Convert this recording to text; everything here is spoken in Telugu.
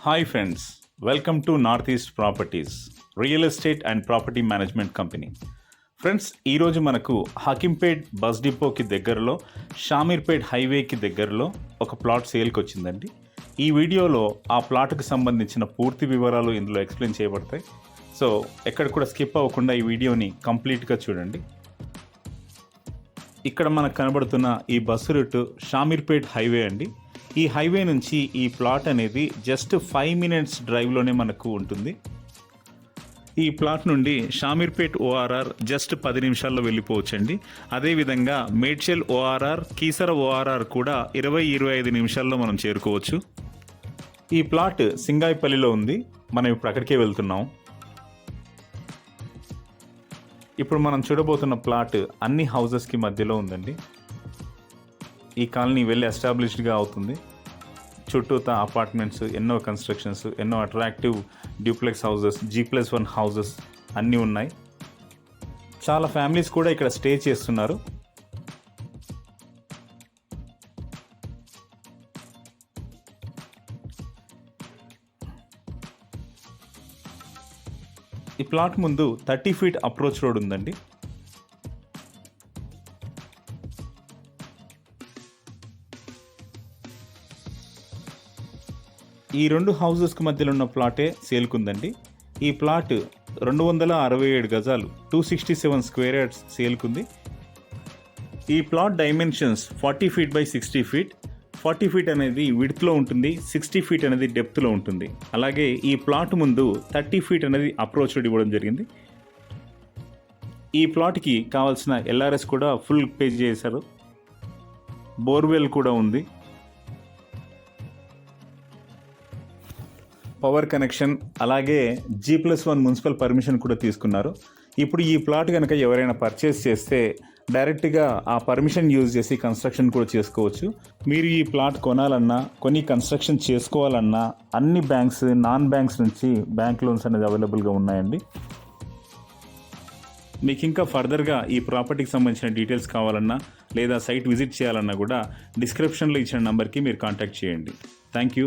Hi friends, welcome to north east properties real estate and property management company. Friends, ఈరోజు మనకు హకీంపేట్ బస్ డిపోకి దగ్గరలో షామీర్పేట్ హైవేకి దగ్గరలో ఒక ప్లాట్ సేల్కి వచ్చిందండి. ఈ వీడియోలో ఆ ప్లాట్కి సంబంధించిన పూర్తి వివరాలు ఇందులో ఎక్స్ప్లెయిన్ చేయబడతాయి. సో ఎక్కడ కూడా స్కిప్ అవ్వకుండా ఈ వీడియోని కంప్లీట్గా చూడండి. ఇక్కడ మనకు కనబడుతున్న ఈ బస్సు రూట్ షామీర్పేట్ హైవే అండి. ఈ హైవే నుంచి ఈ ప్లాట్ అనేది జస్ట్ 5 minutes డ్రైవ్లోనే మనకు ఉంటుంది. ఈ ప్లాట్ నుండి షామీర్పేట్ ఓఆర్ఆర్ జస్ట్ 10 నిమిషాల్లో వెళ్ళిపోవచ్చండి. అదేవిధంగా మేడ్చల్ ఓఆర్ఆర్, కీసర ఓఆర్ఆర్ కూడా 20-25 నిమిషాల్లో మనం చేరుకోవచ్చు. ఈ ప్లాట్ సింగాయిపల్లిలో ఉంది. మనం ఇప్పుడు అక్కడికే వెళ్తున్నాం. ఇప్పుడు మనం చూడబోతున్న ప్లాట్ అన్ని హౌజెస్కి మధ్యలో ఉందండి. ఈ కాలనీ వెళ్ళి ఎస్టాబ్లిష్డ్గా అవుతుంది. చుట్టూతా అపార్ట్మెంట్స్, ఎన్నో కన్స్ట్రక్షన్స్, ఎన్నో attractive duplex houses, G+1 houses అన్నీ ఉన్నాయి. చాలా ఫ్యామిలీస్ కూడా ఇక్కడ స్టే చేస్తున్నారు. ఈ ప్లాట్ ముందు 30 feet అప్రోచ్ రోడ్ ఉందండి. ఈ రెండు హౌజెస్కి మధ్యలో ఉన్న ప్లాటే సేల్కుందండి. ఈ ప్లాట్ 267 గజాలు, 267 square yards సేల్కుంది. ఈ plot dimensions 40 feet by 60 feet. 40 feet అనేది విడ్త్లో ఉంటుంది, 60 feet అనేది డెప్త్లో ఉంటుంది. అలాగే ఈ ప్లాట్ ముందు 30 feet అనేది అప్రోచ్ రోడ్ ఇవ్వడం జరిగింది. ఈ ప్లాట్కి కావాల్సిన LRS కూడా ఫుల్ పే చేశారు. బోర్వెల్ కూడా ఉంది. పవర్ కనెక్షన్, అలాగే G+1 మున్సిపల్ పర్మిషన్ కూడా తీసుకున్నారు. ఇప్పుడు ఈ ప్లాట్ కనుక ఎవరైనా పర్చేస్ చేస్తే డైరెక్ట్గా ఆ పర్మిషన్ యూజ్ చేసి కన్స్ట్రక్షన్ కూడా చేసుకోవచ్చు. మీరు ఈ ప్లాట్ కొనాలన్నా, కొని కన్స్ట్రక్షన్ చేసుకోవాలన్నా అన్ని బ్యాంక్స్, నాన్ బ్యాంక్స్ నుంచి బ్యాంక్ లోన్స్ అనేది అవైలబుల్గా ఉన్నాయండి. మీకు ఇంకా ఫర్దర్గా ఈ ప్రాపర్టీకి సంబంధించిన డీటెయిల్స్ కావాలన్నా లేదా సైట్ విజిట్ చేయాలన్నా కూడా డిస్క్రిప్షన్లో ఇచ్చిన నెంబర్కి మీరు కాంటాక్ట్ చేయండి. Thank you.